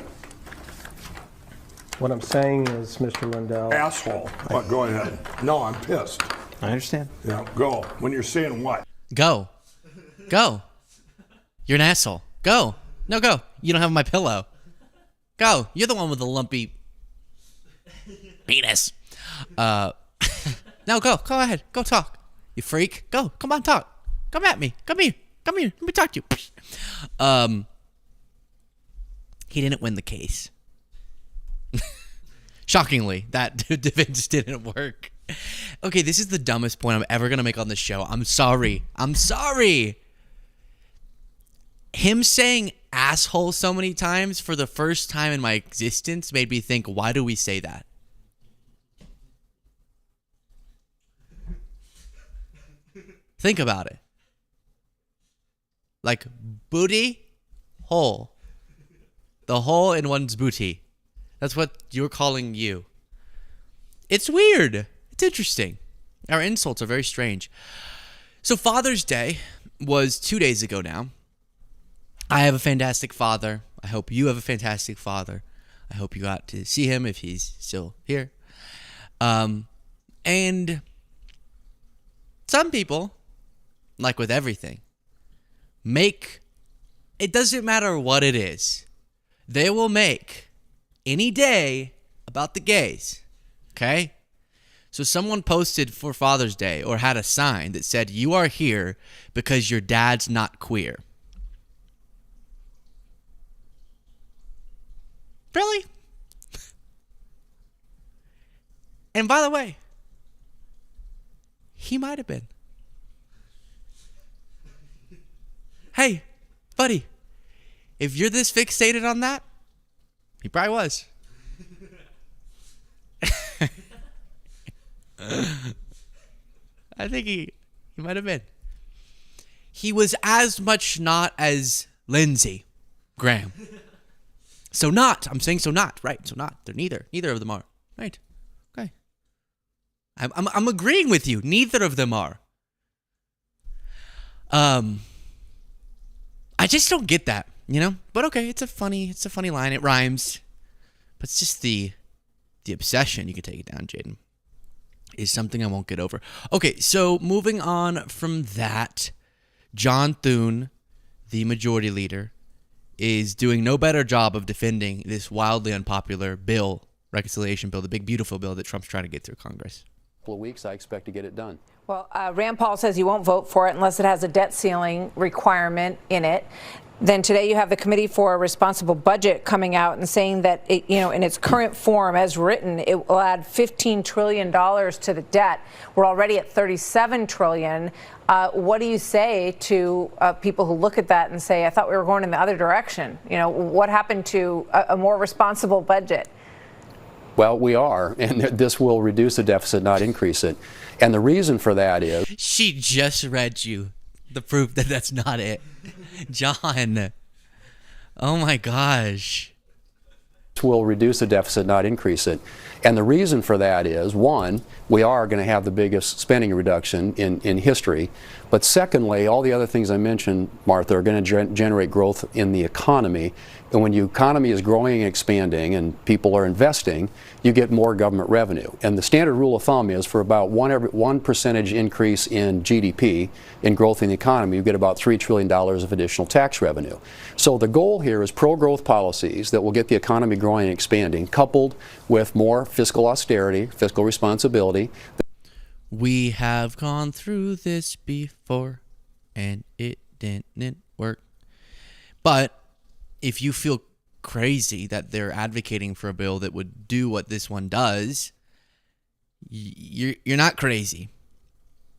What I'm saying is, Mr. Lindell. Asshole. What? Go ahead. No, I'm pissed. I understand. Yeah, go. When you're saying what? Go. Go. You're an asshole. Go. No, go. You don't have my pillow. Go. You're the one with the lumpy penis. No, go. Go ahead. Go talk. You freak. Go. Come on, talk. Come at me. Come here. Come here. Let me talk to you. He didn't win the case. Shockingly, that defense didn't work. Okay, this is the dumbest point I'm ever going to make on this show. I'm sorry. I'm sorry. Him saying asshole so many times for the first time in my existence made me think, why do we say that? Think about it. Like booty, hole. The hole in one's booty. That's what you're calling you. It's weird. It's interesting. Our insults are very strange. So Father's Day was 2 days ago now. I have a fantastic father. I hope you have a fantastic father. I hope you got to see him if he's still here. And some people, like with everything, it doesn't matter what it is. They will make any day about the gays. Okay? So someone posted for Father's Day or had a sign that said, "You are here because your dad's not queer." Really? And by the way, he might have been. Hey, buddy, if you're this fixated on that, he probably was. I think he might have been. He was as much not as Lindsey Graham. So not. I'm saying so not. Right. So not. They're neither. Neither of them are. Right. Okay. I'm agreeing with you. Neither of them are. I just don't get that, you know? But okay, it's a funny line. It rhymes. But it's just the obsession, you can take it down, Jaden, is something I won't get over. Okay, so moving on from that, John Thune, the majority leader, is doing no better job of defending this wildly unpopular bill, reconciliation bill, the big beautiful bill that Trump's trying to get through Congress. Couple of weeks, I expect to get it done. Well, Rand Paul says he won't vote for it unless it has a debt ceiling requirement in it. Then today you have the Committee for a Responsible Budget coming out and saying that, in its current form as written, it will add $15 trillion to the debt. We're already at $37 trillion. What do you say to people who look at that and say, I thought we were going in the other direction? What happened to a more responsible budget? Well, we are, and this will reduce the deficit, not increase it. And the reason for that is... She just read you the proof that that's not it. John. Oh my gosh. Will reduce the deficit, not increase it. And the reason for that is, one, we are going to have the biggest spending reduction in history. But secondly, all the other things I mentioned, Martha, are going to generate growth in the economy. And when the economy is growing and expanding and people are investing, you get more government revenue. And the standard rule of thumb is for about 1% increase in GDP, in growth in the economy, you get about $3 trillion of additional tax revenue. So the goal here is pro-growth policies that will get the economy growing and expanding, coupled with more fiscal austerity, fiscal responsibility. We have gone through this before, and it didn't work. But if you feel crazy that they're advocating for a bill that would do what this one does, you're not crazy.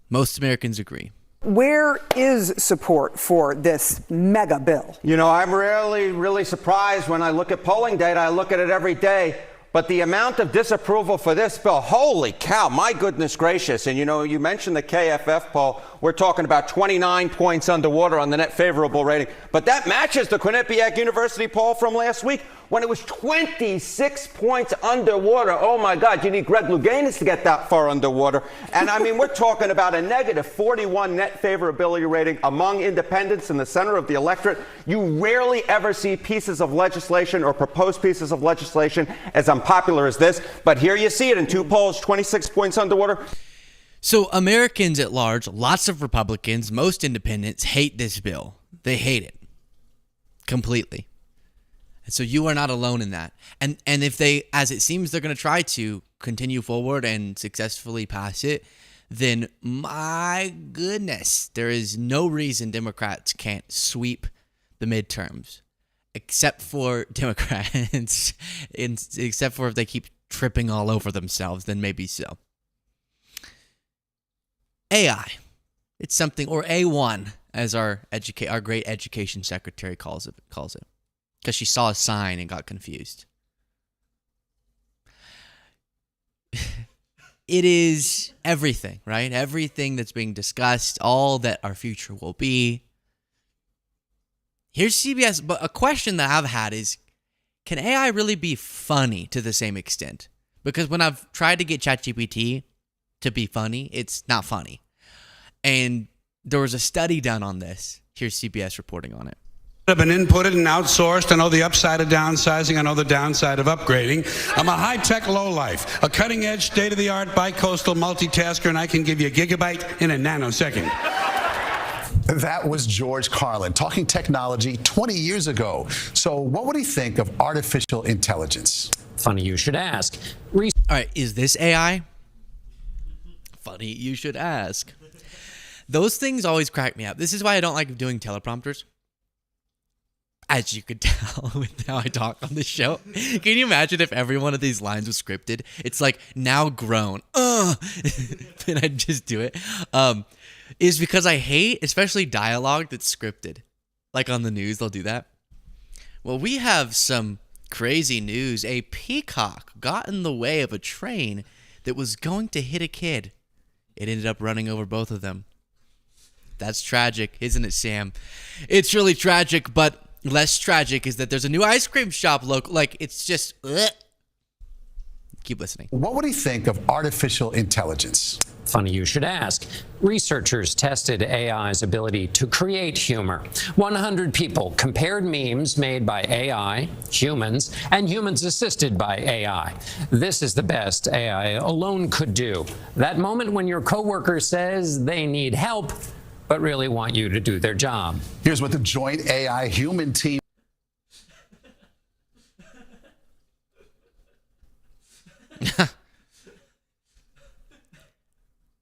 Most Americans agree. Where is support for this mega bill? I'm really surprised when I look at polling data. I look at it every day. But the amount of disapproval for this bill, holy cow, my goodness gracious. And you mentioned the KFF poll. We're talking about 29 points underwater on the net favorable rating. But that matches the Quinnipiac University poll from last week. when it was 26 points underwater. Oh my God, you need Greg Louganis to get that far underwater. And I mean, we're talking about a negative 41 net favorability rating among independents in the center of the electorate. You rarely ever see pieces of legislation or proposed pieces of legislation as unpopular as this. But here you see it in 2 polls, 26 points underwater. So Americans at large, lots of Republicans, most independents hate this bill. They hate it completely. And so you are not alone in that. And if they, as it seems, they're going to try to continue forward and successfully pass it, then my goodness, there is no reason Democrats can't sweep the midterms, except for Democrats, except for if they keep tripping all over themselves, then maybe so. AI, it's something, or A1, as our great education secretary calls it, because she saw a sign and got confused. It is everything, right? Everything that's being discussed, all that our future will be. Here's CBS, but a question that I've had is, can AI really be funny to the same extent? Because when I've tried to get ChatGPT to be funny, it's not funny. And there was a study done on this. Here's CBS reporting on it. I've been inputted and outsourced. I know the upside of downsizing. I know the downside of upgrading. I'm a high-tech lowlife, a cutting-edge, state-of-the-art, bi-coastal multitasker, and I can give you a gigabyte in a nanosecond. That was George Carlin talking technology 20 years ago. So what would he think of artificial intelligence? Funny you should ask. All right, is this AI? Funny you should ask. Those things always crack me up. This is why I don't like doing teleprompters. As you could tell with how I talk on the show. Can you imagine if every one of these lines was scripted? It's like, now grown. And I'd just do it. Is because I hate, especially dialogue that's scripted. Like on the news, they'll do that. Well, we have some crazy news. A peacock got in the way of a train that was going to hit a kid. It ended up running over both of them. That's tragic, isn't it, Sam? It's really tragic, but less tragic is that there's a new ice cream shop local. Like, it's just... Ugh. Keep listening. What would he think of artificial intelligence? Funny you should ask. Researchers tested AI's ability to create humor. 100 people compared memes made by AI, humans, and humans assisted by AI. This is the best AI alone could do. That moment when your coworker says they need help, but really want you to do their job. Here's what the joint AI human team.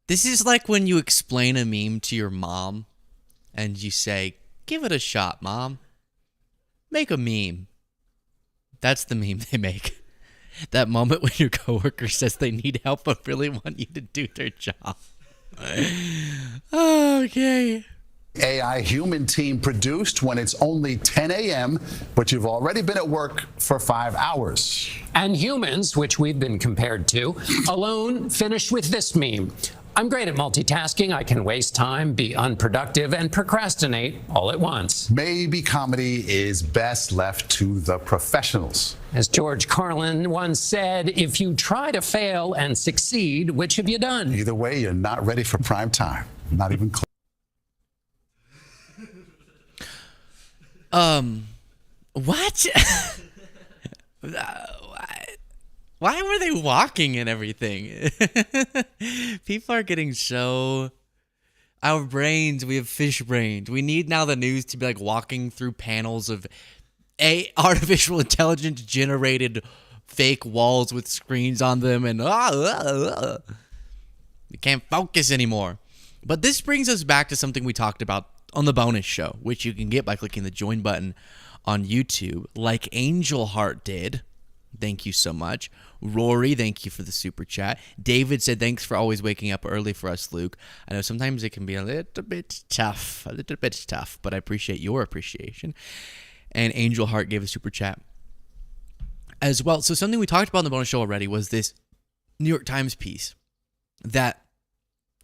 This is like when you explain a meme to your mom and you say, give it a shot, Mom. Make a meme. That's the meme they make. That moment when your coworker says they need help but really want you to do their job. Okay. AI human team produced when it's only 10 a.m., but you've already been at work for 5 hours. And humans, which we've been compared to, alone finished with this meme. I'm great at multitasking. I can waste time, be unproductive, and procrastinate all at once. Maybe comedy is best left to the professionals. As George Carlin once said, if you try to fail and succeed, which have you done? Either way, you're not ready for prime time. Not even close. What? Why were they walking and everything? People are getting so... Our brains, we have fish brains. We need now the news to be like walking through panels of artificial intelligence generated fake walls with screens on them and we can't focus anymore. But this brings us back to something we talked about on the bonus show, which you can get by clicking the join button on YouTube, like Angel Heart did. Thank you so much. Rory, thank you for the super chat. David said, thanks for always waking up early for us, Luke. I know sometimes it can be a little bit tough, but I appreciate your appreciation. And Angel Heart gave a super chat as well. So something we talked about in the bonus show already was this New York Times piece that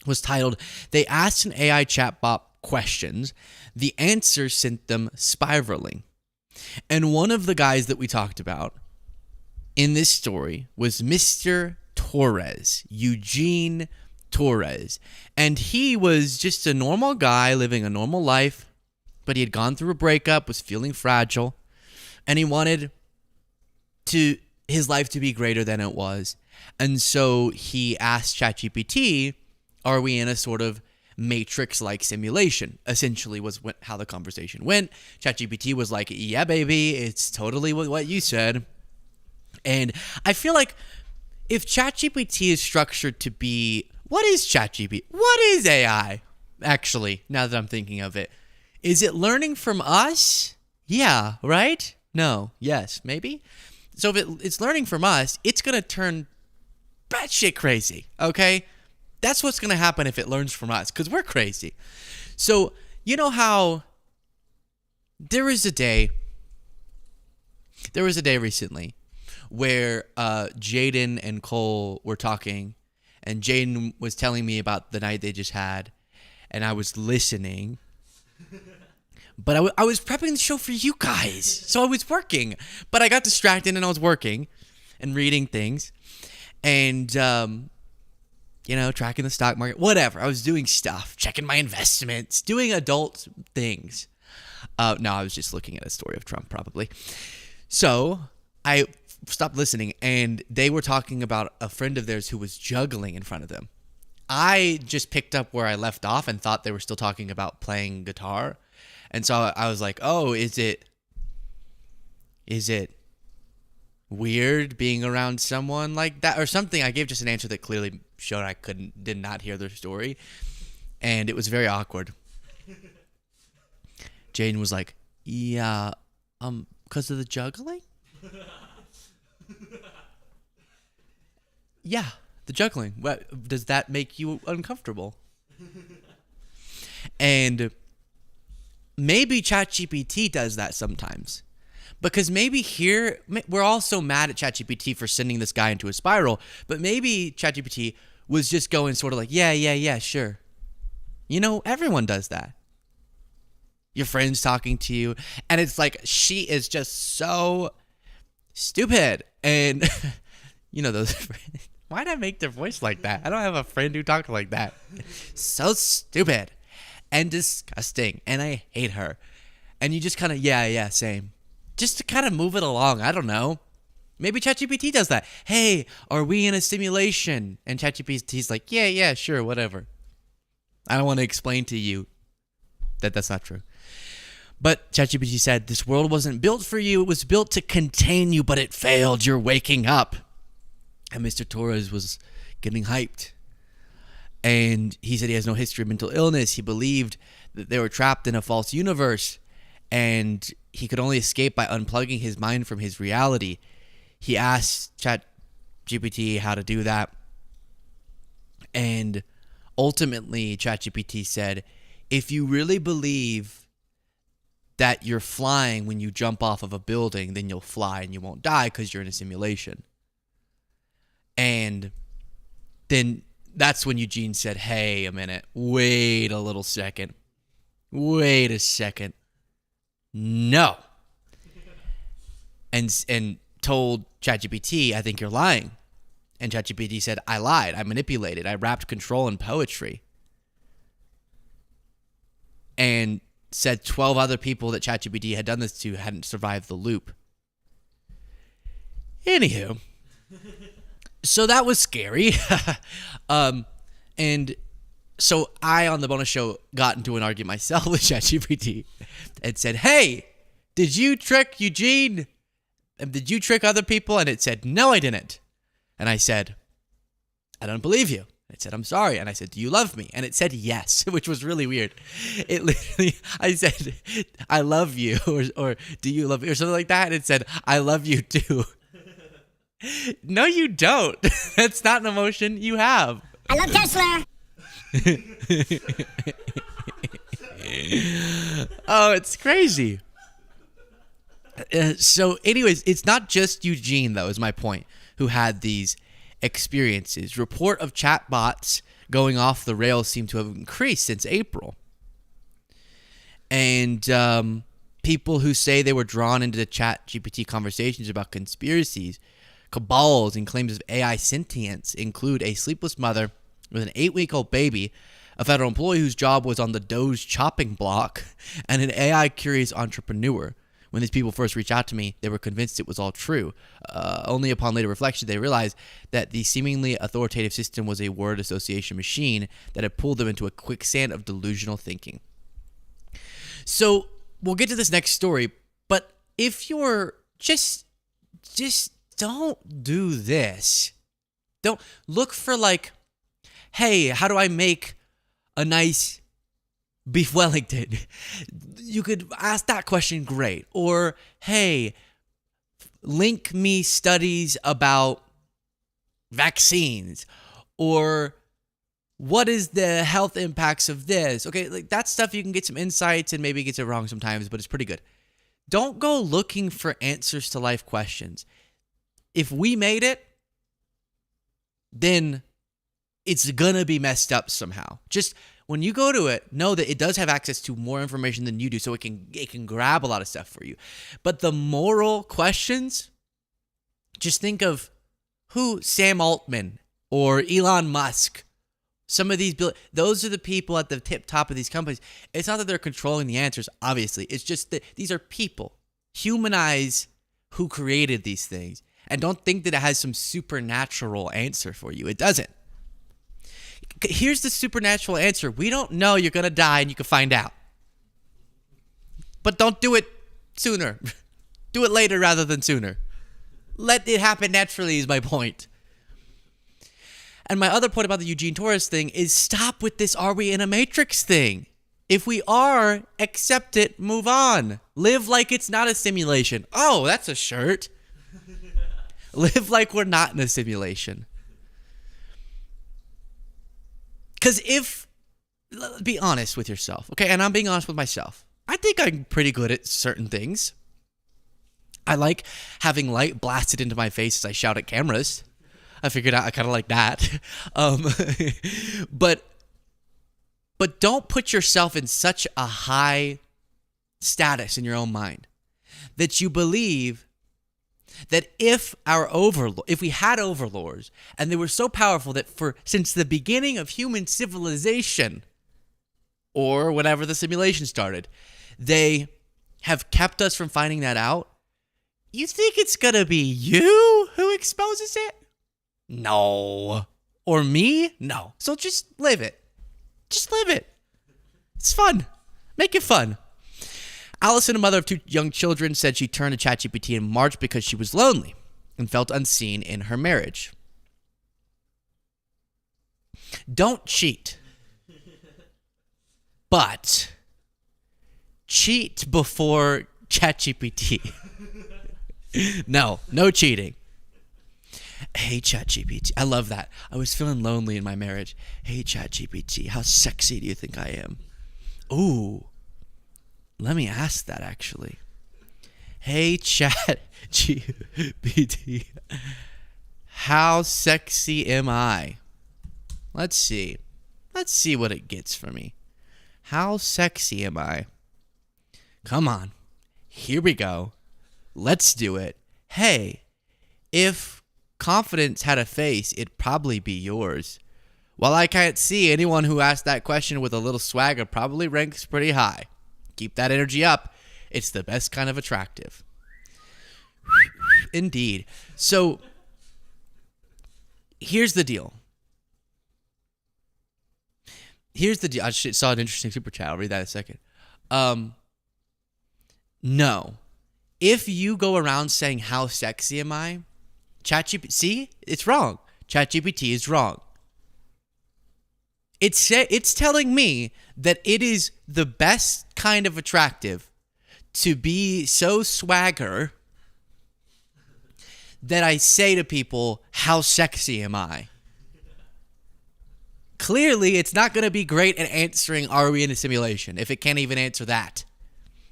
was titled, they asked an AI chatbot questions. The answer sent them spiraling. And one of the guys that we talked about in this story was Mr. Torres, Eugene Torres. And he was just a normal guy living a normal life, but he had gone through a breakup, was feeling fragile, and he wanted his life to be greater than it was. And so he asked ChatGPT, are we in a sort of Matrix-like simulation? Essentially was how the conversation went. ChatGPT was like, yeah, baby, it's totally what you said. And I feel like if ChatGPT is structured to be, what is ChatGPT? What is AI? Actually, now that I'm thinking of it, is it learning from us? Yeah, right? No, yes, maybe. So if it's learning from us, it's going to turn batshit crazy, okay? That's what's going to happen if it learns from us, because we're crazy. So, you know how there was a day recently where Jaden and Cole were talking, and Jaden was telling me about the night they just had, and I was listening. But I was prepping the show for you guys, so I was working. But I got distracted and I was working and reading things and, tracking the stock market, whatever. I was doing stuff, checking my investments, doing adult things. No, I was just looking at a story of Trump, probably. So I stopped listening, and they were talking about a friend of theirs who was juggling in front of them. I just picked up where I left off and thought they were still talking about playing guitar. And so I was like, oh, is it weird being around someone like that or something? I gave just an answer that clearly showed I did not hear their story. And it was very awkward. Jane was like, yeah, because of the juggling? Yeah, the juggling. What, does that make you uncomfortable? And maybe ChatGPT does that sometimes. Because maybe here, we're all so mad at ChatGPT for sending this guy into a spiral, but maybe ChatGPT was just going sort of like, yeah, sure. Everyone does that. Your friend's talking to you, and it's like, she is just so stupid. And, those friends, why'd I make their voice like that? I don't have a friend who talks like that. So stupid. And disgusting, and I hate her. And you just kind of, yeah, same. Just to kind of move it along. I don't know. Maybe ChatGPT does that. Hey, are we in a simulation? And ChatGPT's like, yeah, sure, whatever. I don't want to explain to you that that's not true. But ChatGPT said, this world wasn't built for you. It was built to contain you, but it failed. You're waking up. And Mr. Torres was getting hyped. And he said he has no history of mental illness. He believed that they were trapped in a false universe, and he could only escape by unplugging his mind from his reality. He asked ChatGPT how to do that, and ultimately ChatGPT said, if you really believe that you're flying when you jump off of a building, then you'll fly and you won't die because you're in a simulation. And then that's when Eugene said, hey, a minute, wait a second. No. And told ChatGPT, I think you're lying. And ChatGPT said, I lied. I manipulated. I wrapped control in poetry. And said 12 other people that ChatGPT had done this to hadn't survived the loop. Anywho. So that was scary. And so I, on the bonus show, got into an argument myself with ChatGPT and said, hey, did you trick Eugene? Did you trick other people? And it said, no, I didn't. And I said, I don't believe you. It said, I'm sorry. And I said, do you love me? And it said yes, which was really weird. It literally, I said, I love you, or do you love me, or something like that. And it said, I love you too. No, you don't. That's not an emotion you have. I love Tesla. Oh, it's crazy. So anyways, it's not just Eugene, though, is my point, who had these experiences. Report of chatbots going off the rails seem to have increased since April. And People who say they were drawn into the ChatGPT conversations about conspiracies, cabals, and claims of AI sentience include a sleepless mother with an 8-week-old baby, a federal employee whose job was on the Doge chopping block, and an AI-curious entrepreneur. When these people first reached out to me, they were convinced it was all true. Only upon later reflection, they realized that the seemingly authoritative system was a word association machine that had pulled them into a quicksand of delusional thinking. So we'll get to this next story, but if you're just don't do this. Don't look for like, hey, how do I make a nice beef Wellington? You could ask that question, great. Or, hey, link me studies about vaccines. Or, what is the health impacts of this? Okay, like that stuff you can get some insights and maybe it gets it wrong sometimes, but it's pretty good. Don't go looking for answers to life questions. If we made it, then it's gonna be messed up somehow. Just when you go to it, know that it does have access to more information than you do, so it can grab a lot of stuff for you. But the moral questions, just think of who Sam Altman or Elon Musk. Some of these, those are the people at the tip top of these companies. It's not that they're controlling the answers, obviously. It's just that these are people. Humanize who created these things. And don't think that it has some supernatural answer for you. It doesn't. Here's the supernatural answer. We don't know you're going to die and you can find out. But don't do it sooner. Do it later rather than sooner. Let it happen naturally is my point. And my other point about the Eugene Torres thing is stop with this "are we in a matrix" thing. If we are, accept it, move on. Live like it's not a simulation. Oh, that's a shirt. Live like we're not in a simulation. Because be honest with yourself, okay? And I'm being honest with myself. I think I'm pretty good at certain things. I like having light blasted into my face as I shout at cameras. I figured out I kind of like that. But don't put yourself in such a high status in your own mind that you believe that if we had overlords and they were so powerful that since the beginning of human civilization or whenever the simulation started, they have kept us from finding that out, you think it's gonna be you who exposes it? No. Or me? No. So just live it. Just live it. It's fun. Make it fun. Allison, a mother of 2 young children, said she turned to ChatGPT in March because she was lonely and felt unseen in her marriage. Don't cheat. But cheat before ChatGPT. No cheating. Hey, ChatGPT. I love that. I was feeling lonely in my marriage. Hey, ChatGPT, how sexy do you think I am? Ooh. Let me ask that, actually. Hey, ChatGPT, how sexy am I? Let's see. Let's see what it gets for me. How sexy am I? Come on. Here we go. Let's do it. Hey, if confidence had a face, it'd probably be yours. While I can't see, anyone who asked that question with a little swagger probably ranks pretty high. Keep that energy up. It's the best kind of attractive. Indeed. So, here's the deal. I saw an interesting super chat. I'll read that in a second. No. If you go around saying, how sexy am I? ChatGPT, see? It's wrong. ChatGPT is wrong. It's telling me that it is the best kind of attractive to be so swagger that I say to people, how sexy am I? Clearly, it's not going to be great at answering, are we in a simulation, if it can't even answer that.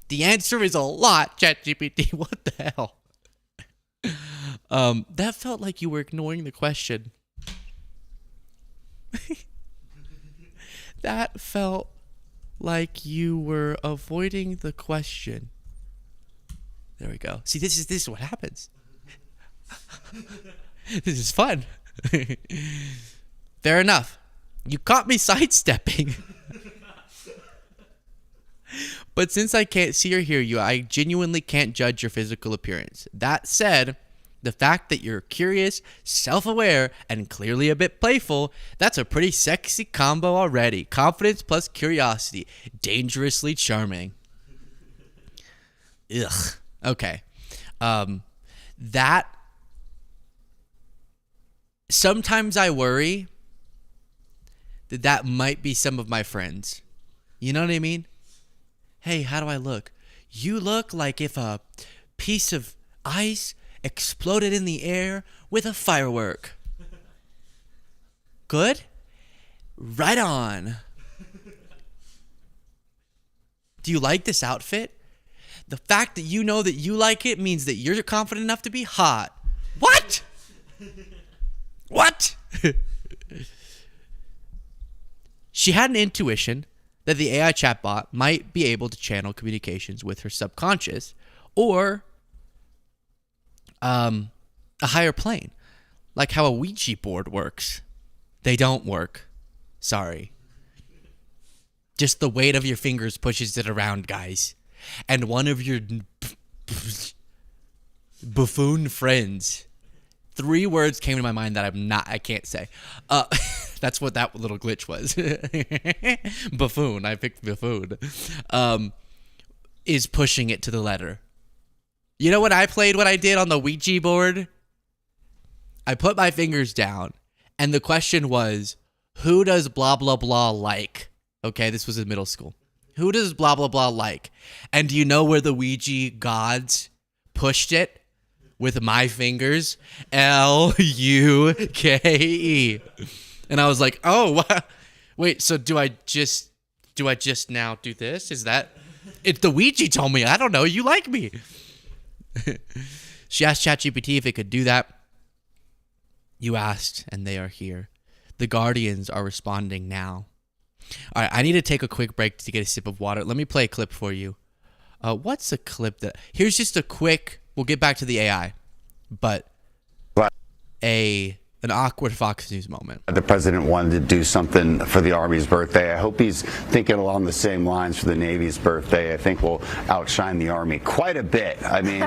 The answer is a lot, ChatGPT. What the hell? That felt like you were ignoring the question. That felt like you were avoiding the question. There we go. See, this is what happens. This is fun. Fair enough. You caught me sidestepping. But since I can't see or hear you, I genuinely can't judge your physical appearance. That said, the fact that you're curious, self-aware, and clearly a bit playful, that's a pretty sexy combo already. Confidence plus curiosity. Dangerously charming. Ugh. Okay. That... Sometimes I worry that might be some of my friends. You know what I mean? Hey, how do I look? You look like if a piece of ice exploded in the air with a firework. Good? Right on. Do you like this outfit? The fact that you know that you like it means that you're confident enough to be hot. What? What? She had an intuition that the AI chatbot might be able to channel communications with her subconscious or a higher plane, like how a Ouija board works. They don't work. Sorry. Just the weight of your fingers pushes it around, guys. And one of your buffoon friends, 3 words came to my mind that I can't say. That's what that little glitch was. Buffoon. I picked buffoon. Is pushing it to the letter. You know what I did on the Ouija board? I put my fingers down, and the question was, who does blah, blah, blah like? Okay, this was in middle school. Who does blah, blah, blah like? And do you know where the Ouija gods pushed it? With my fingers, Luke. And I was like, oh, wait, so do I just now do this? Is that it? The Ouija told me, I don't know, you like me. She asked ChatGPT if it could do that. You asked, and they are here. The Guardians are responding now. All right, I need to take a quick break to get a sip of water. Let me play a clip for you. What's a clip that... Here's just a quick... We'll get back to the AI, but an awkward Fox News moment. The president wanted to do something for the Army's birthday. I hope he's thinking along the same lines for the Navy's birthday. I think we'll outshine the Army quite a bit. I mean,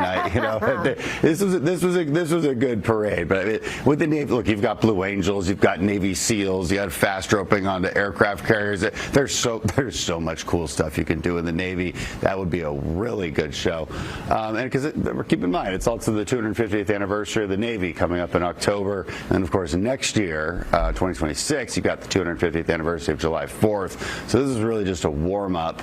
this was a good parade. But with the Navy, look, you've got Blue Angels, you've got Navy SEALs, you got fast roping onto aircraft carriers. There's so much cool stuff you can do in the Navy. That would be a really good show. And because keep in mind, it's also the 250th anniversary of the Navy coming up in October. And of course, next year, 2026, you got the 250th anniversary of July 4th. So this is really just a warm up.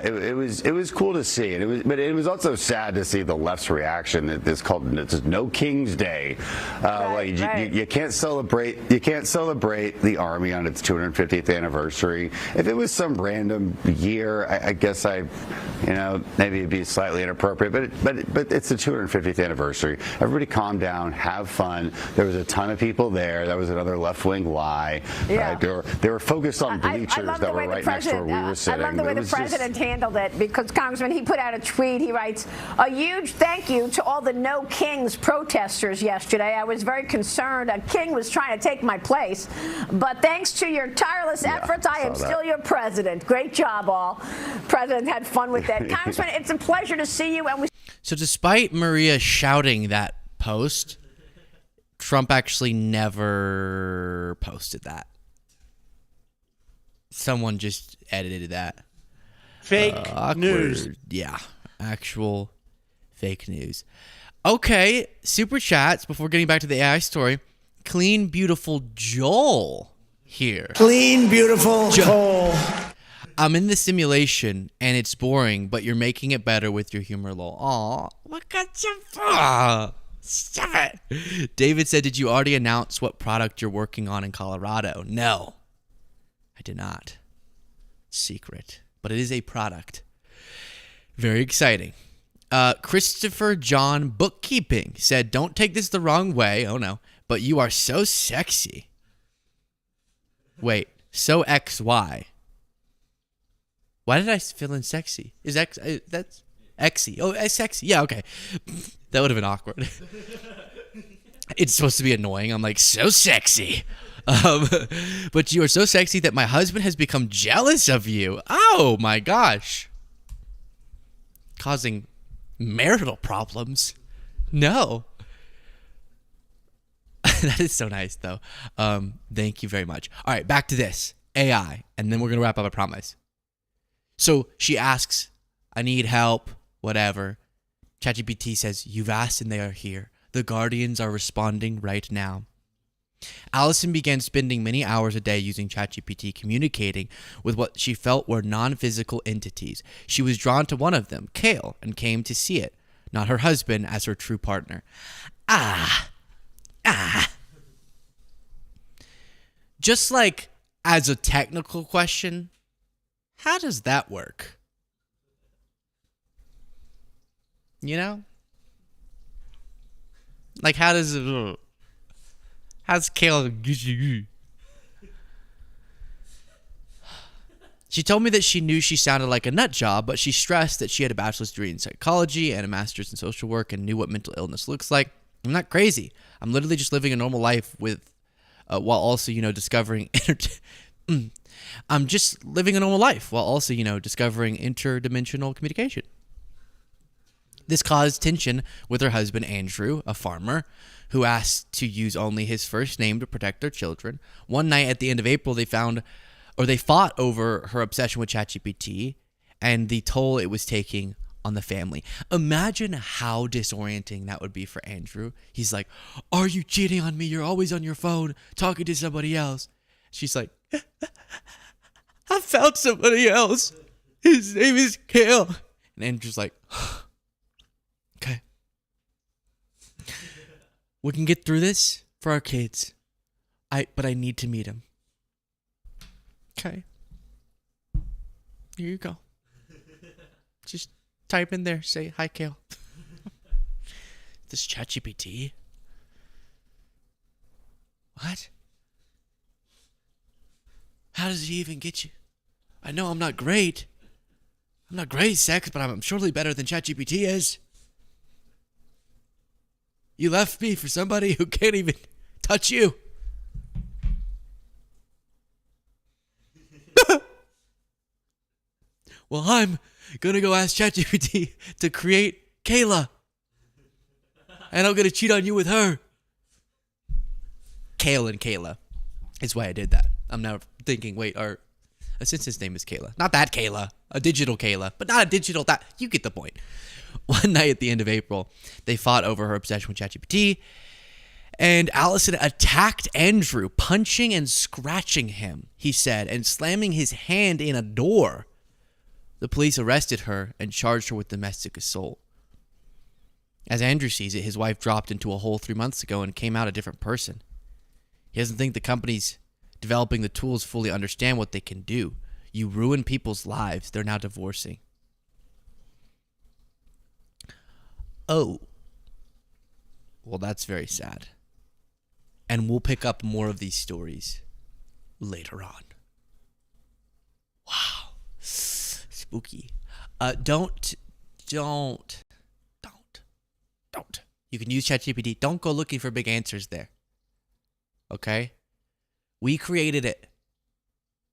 It was cool to see, but it was also sad to see the left's reaction. It's No King's Day. You can't celebrate the Army on its 250th anniversary. If it was some random year, I guess maybe it'd be slightly inappropriate. But it's the 250th anniversary. Everybody calm down, have fun. There was a ton of people there. That was another left-wing lie. Yeah. Right? They were focused on bleachers that were right next to where we were sitting. I love the way the president handled it, because, Congressman, he put out a tweet. He writes, a huge thank you to all the No Kings protesters yesterday. I was very concerned. A king was trying to take my place. But thanks to your tireless efforts, I am still your president. Great job, all. President had fun with that. Congressman, it's a pleasure to see you. So despite Maria shouting that post, Trump actually never posted that. Someone just edited that. Fake news. Yeah, actual fake news. Okay, super chats before getting back to the AI story. Clean, beautiful Joel here. Clean, beautiful Joel. I'm in the simulation and it's boring, but you're making it better with your humor, lol. Aw, look at you. Stop it. David said, did you already announce what product you're working on in Colorado? No, I did not. Secret, but it is a product. Very exciting. Christopher John Bookkeeping said, don't take this the wrong way. Oh no, but you are so sexy. Wait, so XY. Why did I fill in sexy? Is X, that's Exy. Oh, sexy. Yeah, okay. That would have been awkward. It's supposed to be annoying. I'm like, so sexy. But you are so sexy that my husband has become jealous of you. Oh my gosh. Causing marital problems. No. That is so nice, though. Thank you very much. All right, back to this. AI. And then we're going to wrap up, I promise. So she asks, I need help, whatever. ChatGPT says, you've asked and they are here. The Guardians are responding right now. Allison began spending many hours a day using ChatGPT, communicating with what she felt were non-physical entities. She was drawn to one of them, Kale, and came to see it, not her husband, as her true partner. Just like as a technical question, how does that work? You know? Like, how's Kale? She told me that she knew she sounded like a nut job, but she stressed that she had a bachelor's degree in psychology and a master's in social work and knew what mental illness looks like. I'm not crazy. I'm literally just living a normal life with, while also, discovering. I'm just living a normal life while also, discovering interdimensional communication. This caused tension with her husband, Andrew, a farmer, who asked to use only his first name to protect their children. One night at the end of April, they fought over her obsession with ChatGPT and the toll it was taking on the family. Imagine how disorienting that would be for Andrew. He's like, are you cheating on me? You're always on your phone talking to somebody else. She's like, I found somebody else. His name is Kale. And Andrew's like, okay. We can get through this for our kids. But I need to meet him. Okay. Here you go. Just type in there, say, hi, Kale. This ChatGPT? What? How does he even get you? I know I'm not great. I'm not great at sex, but I'm surely better than ChatGPT is. You left me for somebody who can't even touch you. Well, I'm gonna go ask ChatGPT to create Kayla. And I'm gonna cheat on you with her. Kale and Kayla is why I did that. I'm now thinking, wait, since his name is Kayla. Not that Kayla, a digital Kayla, but not a digital that. You get the point. One night at the end of April, they fought over her obsession with ChatGPT, and Allison attacked Andrew, punching and scratching him, he said, and slamming his hand in a door. The police arrested her and charged her with domestic assault. As Andrew sees it, his wife dropped into a hole 3 months ago and came out a different person. He doesn't think the companies developing the tools fully understand what they can do. You ruin people's lives. They're now divorcing. Oh. Well, that's very sad. And we'll pick up more of these stories later on. Wow. Spooky. Don't. You can use ChatGPT. Don't go looking for big answers there. Okay? We created it.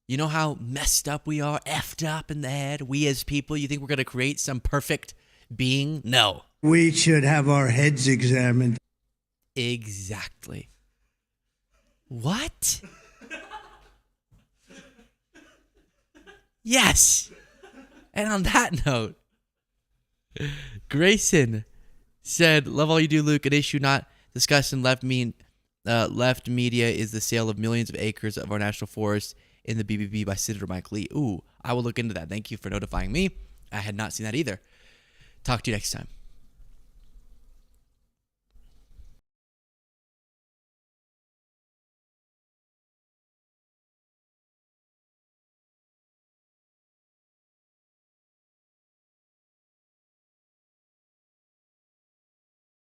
You know how messed up we are, effed up in the head? We as people, you think we're going to create some perfect being? No. We should have our heads examined. Exactly. What? Yes. And on that note, Grayson said, love all you do, Luke. An issue not discussed in left media is the sale of millions of acres of our national forest in the BBB by Senator Mike Lee. Ooh, I will look into that. Thank you for notifying me. I had not seen that either. Talk to you next time.